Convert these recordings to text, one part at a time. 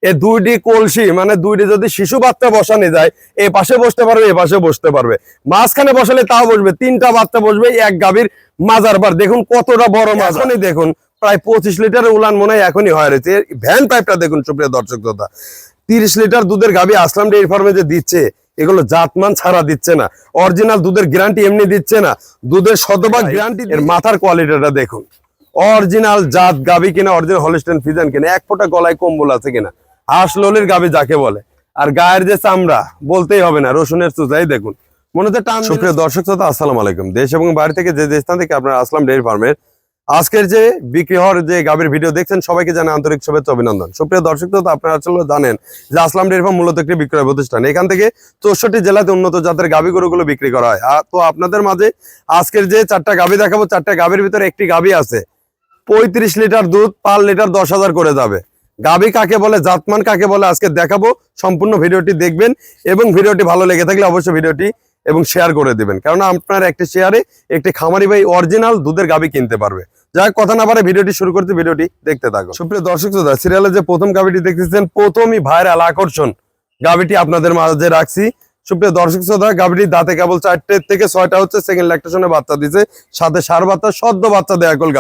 এই দুইটি কলসি মানে দুইটি যদি শিশু বাচ্চা বসানো যায় এ পাশে বসতে পারবে এ পাশে বসতে পারবে, মাঝখানে বসালে তাও বসবে, তিনটা বাচ্চা বসবে এক গাভীর মাজার বার। দেখুন কতটা বড় মাছ, এখনই দেখুন প্রায় 25 লিটারের উলান মনে হয় এখনই হয়ে রয়েছে। ভ্যান পাইপটা দেখুন সুপ্রিয় দর্শক শ্রোতা, 30 লিটার দুধের গাভী আসলাম ডেইরি ফার্মে যে দিচ্ছে এগুলো জাতমান ছাড়া দিচ্ছে না, অরিজিনাল দুধের গ্যারান্টি এমনি দিচ্ছে না, দুধের শতভাগ গ্যারান্টি। এর মাথার কোয়ালিটিটা দেখুন, অরিজিনাল জাত গাভী কিনা, অরিজিনাল হলস্টাইন ফ্রিজিয়ান কিনা, এক ফোঁটা গলায় কম্বল আছে কিনা, হাঁস লোলের গাভী যাকে বলে। আর গায়ের যে চামড়া বলতেই হবে না, রসুনের চুচাই দেখুন, মনে হচ্ছে টান। সুপ্রিয় দর্শক শ্রোতা আসসালামু আলাইকুম, দেশ এবং বাইরে থেকে যে স্থান থেকে আপনারা আসলাম ডেইরি ফার্মের আজকের যে বিক্রি হওয়ার যে গাভীর ভিডিও দেখছেন সবাইকে জানাই আন্তরিক শুভেচ্ছা অভিনন্দন। সুপ্রিয় দর্শক শ্রোতা আপনারা আসলে জানেন যে আসলাম ডেইরি ফার্ম মূলত একটি বিক্রয় প্রতিষ্ঠান, এখান থেকে 64 জেলাতে উন্নত জাতের গাভী গরুগুলো বিক্রি করা হয়। তো আপনাদের মাঝে আজকের যে 4টা গাভী দেখাবো, 4টা গাভীর ভিতরে একটি গাভী আছে 35 লিটার দুধ, পার লিটার 10,000 করে যাবে। গাভী কাকে বলে, জাতমান কাকে বলে আজকে দেখাবো, সম্পূর্ণ ভিডিওটি দেখবেন এবং ভিডিওটি ভালো লেগে থাকলে অবশ্যই ভিডিওটি এবং শেয়ার করে দিবেন, কারণ আপনার একটি শেয়ারে একটি খামারি ভাই অরিজিনাল দুধের গাভী কিনতে পারবে। যাই কথা না পারে ভিডিওটি শুরু করতে, ভিডিওটি দেখতে থাকুন। সুপ্রিয় দর্শক শ্রোতা সিরিয়ালে যে প্রথম গাভীটি দেখতেছেন, প্রথমই ভাইরাল আকর্ষণ গাভীটি আপনাদের মাঝে রাখছি। সুপ্রিয় দর্শক শ্রোতা গাভীটি দাঁতে কেবল 4টে থেকে 6টা হচ্ছে, সেকেন্ড ল্যাকটেশনে বাচ্চা দিছে, সাথে সার বাচ্চা, সদ্য বাচ্চা দেয়া কল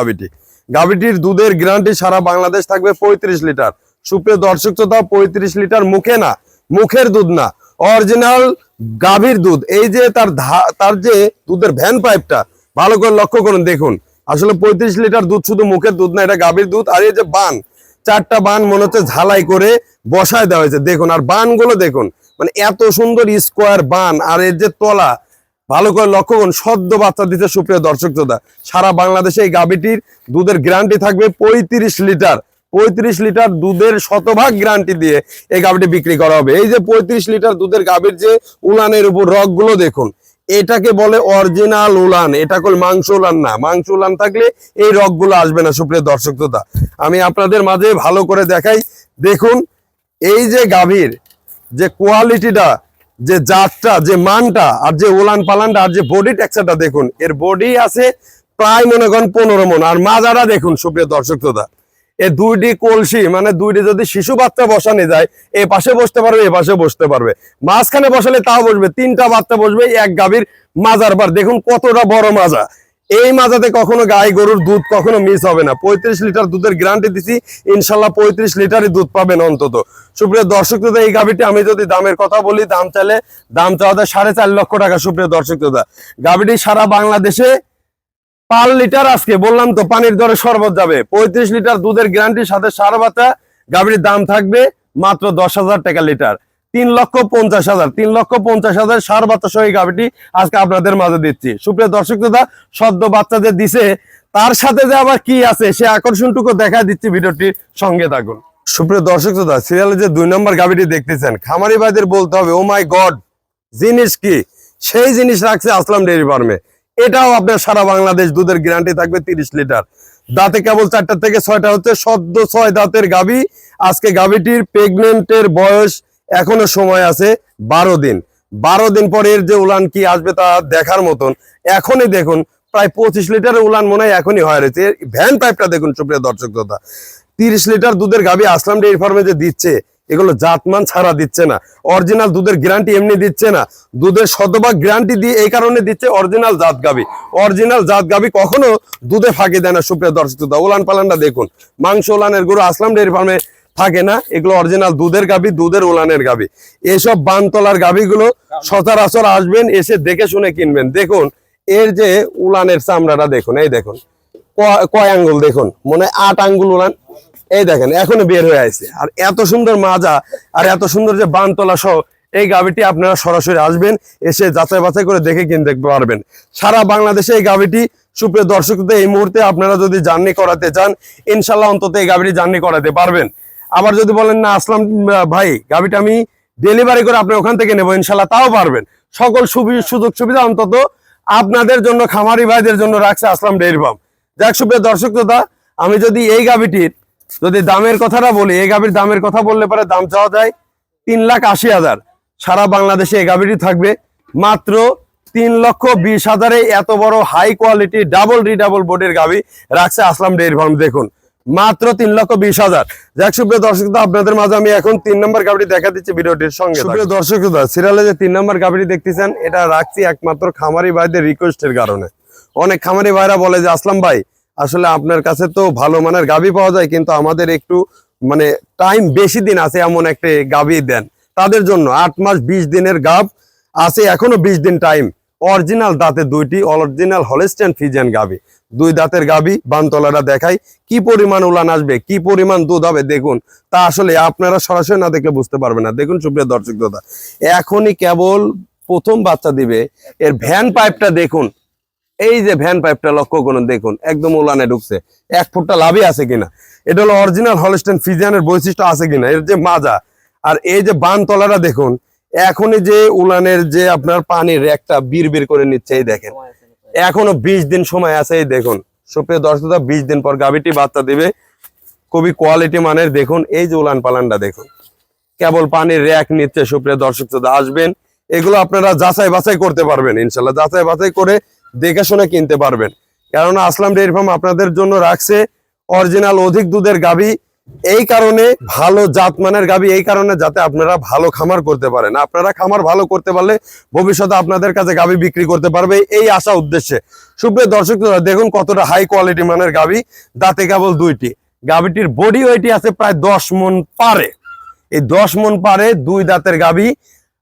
গাভীটির দুধের গ্যারান্টি সারা বাংলাদেশ থাকবে 35 লিটার। সুপ্রিয় দর্শক শ্রোতা 35 লিটার মুখে না, মুখের দুধ না, অরিজিনাল গাভীর দুধ। এই যে তার যে দুধের ভ্যান পাইপটা ভালো করে লক্ষ্য করুন, দেখুন আসলে 35 লিটার দুধ শুধু মুখের দুধ না, এটা গাভীর দুধ। আর এই যে বান, 4টা বান মনে হচ্ছে ঝালাই করে বসায় দেওয়া হয়েছে, দেখুন। আর বানগুলো দেখুন, মানে এত সুন্দর স্কোয়ার বান, আর এর যে তলা ভালো করে লক্ষ্য করুন, সদ্য বাচ্চা দিতে। সুপ্রিয় দর্শক শ্রোতা সারা বাংলাদেশে এই গাভীটির দুধের গ্যারান্টি থাকবে 35 লিটার। 35 লিটার দুধের শতভাগ গ্যারান্টি দিয়ে এই গাভীটি বিক্রি করা হবে। এই যে 35 লিটার দুধের গাভীর যে উলানের উপর রগগুলো দেখুন, এটাকে বলে অরিজিনাল উলান, এটা কল মাংস উলান না। মাংস উলান থাকলে এই রগগুলো আসবে না। সুপ্রিয় দর্শক শ্রোতা আমি আপনাদের মাঝে ভালো করে দেখাই, দেখুন এই যে গাভীর যে কোয়ালিটিটা, যে জাতটা, যে মানটা, আর যে উলান পালানটা, আর যে বডি টেক্সচারটা দেখুন। এর বডি আছে প্রায় মনে করেন 15 মন, আর মাজারা দেখুন। সুপ্রিয় দর্শক শ্রোতা এই দুইটি কলসি মানে দুইটি যদি শিশু বাচ্চা বসানো যায় এ পাশে বসতে পারবে এ পাশে বসতে পারবে, মাঝখানে বসালে তাও বসবে, তিনটা বাচ্চা বসবে এক গাভীর মাজার বার। দেখুন কতটা বড় মাজা, এই মাজাতে কখনো গাই গরুর দুধ কখনো মিস হবে না। 35 লিটার দুধের গ্যারান্টি দিছি, ইনশাল্লাহ 35 লিটারই দুধ পাবেন অন্তত। সুপ্রিয় দর্শক শ্রোতা এই গাভীটি আমি যদি দামের কথা বলি, দাম চাইলে দাম চাওয়া 4.5 লক্ষ টাকা। সুপ্রিয় দর্শক শ্রোতা গাভীটি সারা বাংলাদেশে পার লিটার আজকে বললাম তো পানির দরে শরবত যাবে। 35 লিটার দুধের গ্যারান্টির সাথে সার বাচ্চা, গাভীর দাম থাকবে মাত্র 10,000 টাকা লিটার, 3,50,000। 3,50,000 সার বাচ্চা সহ এই গাভীটি আজকে আপনাদের মাঝে দিচ্ছি। সুপ্রিয় দর্শক শ্রোতা সদ্য বাচ্চা যে দিছে তার সাথে যে আবার কি আছে সে আকর্ষণটুকু দেখা দিচ্ছি, ভিডিওটির সঙ্গে থাকুন। সুপ্রিয় দর্শক শ্রোতা সিরিয়ালে যে 2 নম্বর গাভীটি দেখতেছেন, খামারি ভাইদের বলতে হবে ও মাই গড, জিনিস কি, সেই জিনিস রাখছে আসলাম ডেইরি ফার্মে। এটাও আপনার সারা বাংলাদেশ দুধের গ্যারান্টি থাকবে 30 লিটার। দাঁতে কেবল 4টা থেকে 6টা হচ্ছে, সদ্য 6 দাঁতের গাভী। আজকে গাভীটির প্রেগনেন্টের বয়স এখনো সময় আছে 12 দিন। 12 দিন পরে এর যে উলান কি আসবে তা দেখার মতন। এখনই দেখুন প্রায় 25 লিটারের উলান মনে হয় এখনই হয়ে রয়েছে। ভ্যান পাইপটা দেখুন। সুপ্রিয় দর্শক শ্রোতা 30 লিটার দুধের গাভী আসলাম ডেইরি ফার্মে যে দিচ্ছে এগুলো জাতমান ছাড়া দিচ্ছে না, অরিজিনাল দুধের গ্যারান্টি এমনি দিচ্ছে না, দুধের শতভাগ গ্যারান্টি দিয়ে এই কারণে দিচ্ছে অরিজিনাল জাত গাভী। অরিজিনাল জাত গাভী কখনো দুধে ফাঁকি দেয় না। সুপ্রিয় দর্শক শ্রোতা উলান পালানটা দেখুন, মাংস উলানের গরু আসলাম ডেইরি ফার্মে থাকে না, এগুলো অরিজিনাল দুধের গাভী, দুধের উলানের গাভী। এইসব বানতলার গাভীগুলো সচরাচর আসবেন, এসে দেখে শুনে কিনবেন। দেখুন এর যে উলানের চামড়াটা দেখুন, এই দেখুন কয় আঙ্গুল দেখুন, মনে হয় 8 আঙ্গুল উলান, এই দেখেন এখনো বের হয়ে আছে। আর এত সুন্দর মাজা আর এত সুন্দর যে বানতলা সহ এই গাভীটি আপনারা সরাসরি আসবেন, এসে যাচাই বাছাই করে দেখে কিনতে পারবেন। সারা বাংলাদেশে এই গাভীটি সুপ্রিয় দর্শক এই মুহূর্তে আপনারা যদি জার্নি করাতে চান ইনশাল্লাহ অন্তত এই গাভীটি জার্নি করাতে পারবেন। আবার যদি বলেন না আসলাম ভাই গাভীটা আমি ডেলিভারি করে আপনি ওখান থেকে নেবো, ইনশাল্লাহ তাও পারবেন। সকল সুযোগ সুবিধা অন্তত আপনাদের জন্য, খামারি ভাইদের জন্য রাখছে আসলাম ডেইরি ফার্ম। যাক সুপ্রিয় দর্শক আমি যদি এই গাভীটির যদি দামের কথাটা বলি, এই গাভীর দামের কথা বললে পরে দাম চাওয়া যায় 3,80,000। সারা বাংলাদেশে এই গাভীটি থাকবে মাত্র 3,20,000। এত বড় হাই কোয়ালিটি ডাবল রিডাবল বোর্ডের গাভী রাখছে আসলাম ডেইরি ফার্ম। দেখুন মাত্র 3,20,000। যাক সুপ্রিয় দর্শক, আপনাদের মাঝে আমি এখন 3 নম্বর গাবিটি দেখা দিচ্ছি ভিডিওটির সঙ্গে। সুপ্রিয় দর্শক, সিরিয়ালে যে 3 নম্বর গাবিটি দেখতেছেন, এটা রাখছি একমাত্র খামারি ভাইদের রিকোয়েস্টের কারণে। অনেক খামারি ভাইরা বলে যে আসলাম ভাই, আসলে আপনার কাছে তো ভালো মানের গাবি পাওয়া যায়, কিন্তু আমাদের একটু মানে টাইম বেশি দিন আছে, এমন একটা গাবি দেন। তাদের জন্য 8 মাস 20 দিনের গাব আছে, এখনো 20 দিন টাইম। অরিজিনাল দাঁতে দুইটি অরিজিনাল হলস্টাইন ফ্রিজিয়ান গাবি, 2 দাঁতের গাবি। বানতলাটা দেখাই, কি পরিমাণ উলান আসবে, কি পরিমাণ দুধ হবে দেখুন। তা আসলে আপনারা সরাসরি না দেখলে বুঝতে পারবেন না। দেখুন সুপ্রিয় দর্শক দাদা, এখনই কেবল প্রথম বাচ্চা দিবে। এর ভ্যান পাইপটা দেখুন, এই যে ভ্যান পাইপটা লক্ষ্য করুন, দেখুন একদম উলানে ঢুকছে। 1 ফুটটা লাভই আছে কিনা, এটা হলো অরিজিনাল হলস্টাইন ফ্রিজিয়ানের বৈশিষ্ট্য আছে কিনা, এর যে মাজা আর এই যে বানতলাটা দেখুন। এখনই যে উলানের যে আপনার পানির একটা বীর করে নিচ্ছে, এই দেখেন এখনো 20 দিন সময় আছে। এই দেখুন সুপ্রিয় দর্শক, 20 দিন পর গাবিটি বাচ্চা দিবে। খুবই কোয়ালিটি মানের। দেখুন এই যে উলান পালানটা দেখুন, কেবল পানির র্যাক নিচ্ছে। সুপ্রিয় দর্শক আসবেন, এগুলো আপনারা যাচাই বাছাই করতে পারবেন ইনশাল্লাহ। যাচাই বাছাই করে দেখে শুনে কিনতে পারবেন, কেননা আসলাম ডেইরি ফার্ম আপনাদের জন্য রাখছে অরিজিনাল অধিক দুধের গাবি। এই কারণে ভালো জাত মানের গাবি, এই কারণে যাতে আপনারা ভালো খামার করতে পারেন। আপনারা খামার ভালো করতে পারলে ভবিষ্যতে আপনাদের কাছে গাবি বিক্রি করতে পারবে, এই আশা উদ্দেশ্যে। সুপ্রিয় দর্শক দেখুন কতটা হাই কোয়ালিটি মানের গাবি, দাঁতে কেবল 2টি। গাবিটির বডি ওয়েটই আছে প্রায় 10 মন পারে। এই 10 মন পারে 2 দাঁতের গাবি,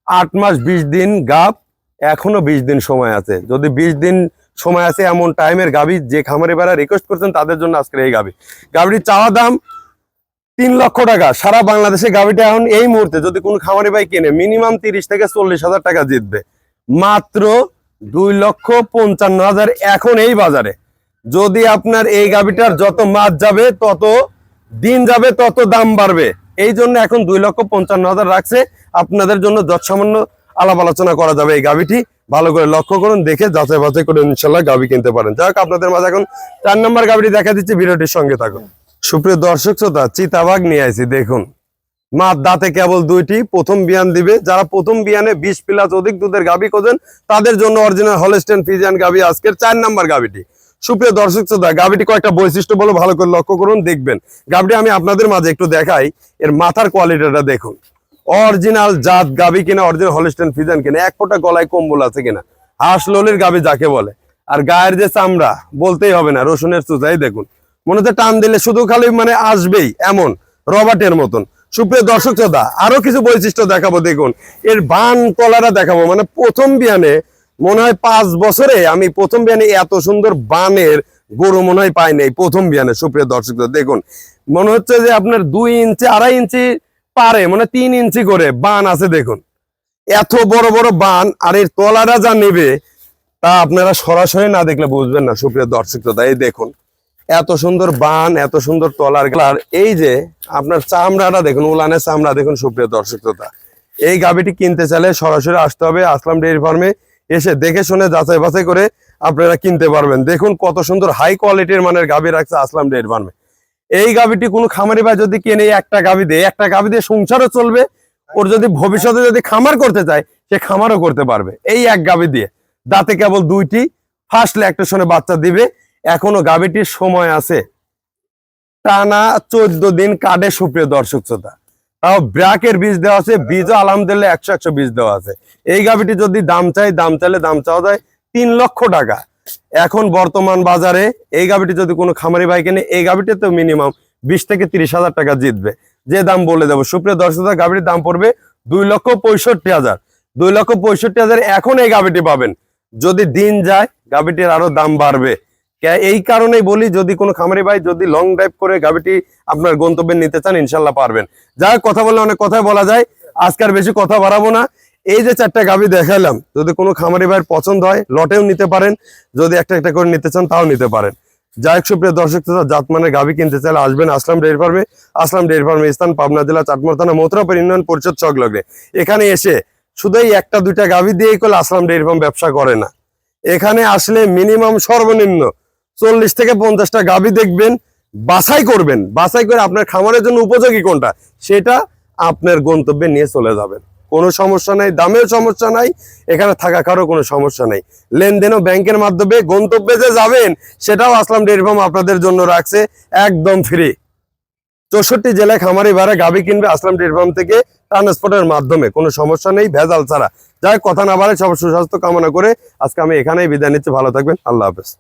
8 মাস 20 দিন গাব, এখনো 20 দিন সময় আছে। যদি 20 দিন সময় আছে এমন টাইমের গাবি যে খামারি ভাইরা রিকোয়েস্ট করছেন, তাদের জন্য আজকের এই গাবি। গাবিটির চাওয়া দাম 3 লক্ষ টাকা। সারা বাংলাদেশে গাবিটা এখন এই মুহূর্তে যদি কোনো খামারি ভাই কিনে, মিনিমাম 30 থেকে 40,000 টাকা জিতবে। মাত্র 2,55,000 এখন এই বাজারে। যদি আপনার এই গাবিটার যত মাস যাবে, তত দিন যাবে, তত দাম বাড়বে। এই জন্য এখন 2,55,000 রাখছে। আপনাদের জন্য যৎসামান্য আলাপ আলোচনা করা যাবে। এই গাবিটি ভালো করে লক্ষ্য করুন, দেখে যাচাই বাছাই করে ইনশাল্লাহ গাবি কিনতে পারেন। যাই হোক, আপনাদের মাঝে এখন 4 নম্বর গাবিটি দেখা দিচ্ছে, ভিডিওটির সঙ্গে থাকুন। সুপ্রিয় দর্শক শ্রোতা, চিতাবাঘ নিয়ে আসি। দেখুন মাঠ দাঁতে কেবল 2টি, প্রথম বিয়ান দিবে। যারা প্রথম বিয়ানে 20 প্লাস অধিক দুধের গাবি খোঁজেন, তাদের জন্য অরিজিনাল হলস্টাইন ফ্রিজিয়ান গাবি আজকের 4 নম্বর গাবিটি। সুপ্রিয় দর্শক শ্রোতা, গাবিটি কয়েকটা বৈশিষ্ট্য বলে ভালো করে লক্ষ্য করুন, দেখবেন। গাবিটি আমি আপনাদের মাঝে একটু দেখাই, এর মাথার কোয়ালিটিটা দেখুন। অরিজিনাল জাত গাবি কিনা, অরিজিনাল হলস্টাইন ফ্রিজিয়ান কিনা, 1 ফোঁটা গলায় কম্বল আছে কিনা, হাঁস লোলের গাবি যাকে বলে। আর গায়ের যে চামড়া বলতেই হবে না, রসুনের চুচাই দেখুন, মনে হচ্ছে টান দিলে শুধু খালি মানে আসবেই, এমন রবার্টের মতন। সুপ্রিয় দর্শক শ্রোতা, আরো কিছু বৈশিষ্ট্য দেখাবো। দেখুন এর বান তলাটা দেখাবো, মানে প্রথম বিয়ানে মনে হয় 5 বছরে আমি প্রথম বিয়ানে এত সুন্দর বানের গরু মনে হয় পাই নাই প্রথম বিয়ানে। সুপ্রিয় দর্শক দেখুন, মনে হচ্ছে যে আপনার 2 ইঞ্চি 2.5 ইঞ্চি পারে, মানে 3 ইঞ্চি করে বান আছে। দেখুন এত বড় বড় বান, আর এর তলাটা যা নেবে তা আপনারা সরাসরি না দেখলে বুঝবেন না। সুপ্রিয় দর্শক এই দেখুন এত সুন্দর বান, এত সুন্দর তলার কালার। এই যে আপনার চামড়াটা দেখুন, উলানের চামড়া দেখুন। সুপ্রিয় দর্শক এই গাবিটি কিনতে চাইলে সরাসরি আসতে হবে আসলাম ডেইরি ফার্মে। এসে দেখে শুনে যাচাই বাছাই করে আপনারা কিনতে পারবেন। দেখুন কত সুন্দর হাই কোয়ালিটির মানের গাবি রাখছে আসলাম ডেইরি ফার্মে। এই গাবিটি কোনো খামারি ভাই যদি কিনে, একটা গাবি দিয়ে সংসারও চলবে। ওর যদি ভবিষ্যতে যদি খামার করতে চায়, সে খামারও করতে পারবে এই এক গাবি দিয়ে। দাঁতে কেবল 2টি, ফার্স্ট ল্যাকটেশনে বাচ্চা দিবে। এখনো গাবিটির সময় আছে, টানা 14 দিন কাটে। সুপ্রিয় দর্শক শ্রোতা, তাও ব্র্যাকের বীজ দেওয়া আছে, বীজও আলহামদুলিল্লাহ 100 বীজ দেওয়া আছে। এই গাবিটি যদি দাম চাইলে দাম চাওয়া যায় 3 লক্ষ টাকা এখন বর্তমান বাজারে। এই গাবিটি যদি কোনো খামারি ভাই কেনে, এই গাবিটি তো মিনিমাম 20 থেকে 30,000 টাকা জিতবে, যে দাম বলে দেবো। সুপ্রিয় দর্শক, গাবিটির দাম পড়বে 2,65,000। 2,65,000 এখন এই গাবিটি পাবেন। যদি দিন যায় গাবিটির আরো দাম বাড়বে। এই কারণেই বলি, যদি কোনো খামারি ভাই যদি লং ড্রাইভ করে গাবিটি আপনার গন্তব্যে নিতে চান, ইনশাল্লাহ পারবেন। যা কথা বললে অনেক কথাই বলা যায়, আজকাল বেশি কথা বাড়াবো না। এই যে 4টা গাবি দেখালাম, যদি কোনো খামারি ভাইয়ের পছন্দ হয় লটেও নিতে পারেন, যদি একটা একটা করে নিতে চান তাও নিতে পারেন। যাই হোক সুপ্রিয় দর্শক, জাতমানের গাবি কিনতে চাইলে আসবেন আসলাম ডেইরি ফার্মে। আসলাম ডেইরি ফার্মের স্থান পাবনা জেলা চাটমোহর থানা মথুরাপুর ইউনিয়ন পরিষদ চক লগ্নে। এখানে এসে শুধু এই 1-2টা গাবি দিয়ে করলে আসলাম ডেইরি ফার্ম ব্যবসা করে না। এখানে আসলে মিনিমাম সর্বনিম্ন 40 থেকে 50টা গাবি দেখবেন, বাছাই করবেন। বাছাই করে আপনার খামারের জন্য উপযোগী কোনটা, সেটা আপনার গন্তব্যে নিয়ে চলে যাবেন। কোনো সমস্যা নাই, দামেও সমস্যা নাই, এখানে থাকা খাওয়ারও কোনো সমস্যা নাই। লেনদেনও ব্যাংকের মাধ্যমে, গন্তব্যে যে যাবেন সেটাও আসলাম ডেইরি ফার্ম আপনাদের জন্য রাখছে একদম ফ্রি। 64 জেলায় খামারি ভাড়া গাভী কিনবে আসলাম ডেইরি ফার্ম থেকে ট্রান্সপোর্টের মাধ্যমে, কোনো সমস্যা নেই, ভেজাল ছাড়া। যাই কথা না বাড়ে, সবার সুস্বাস্থ্য কামনা করে আজকে আমি এখানেই বিদায় নিচ্ছি। ভালো থাকবেন, আল্লাহ হাফেজ।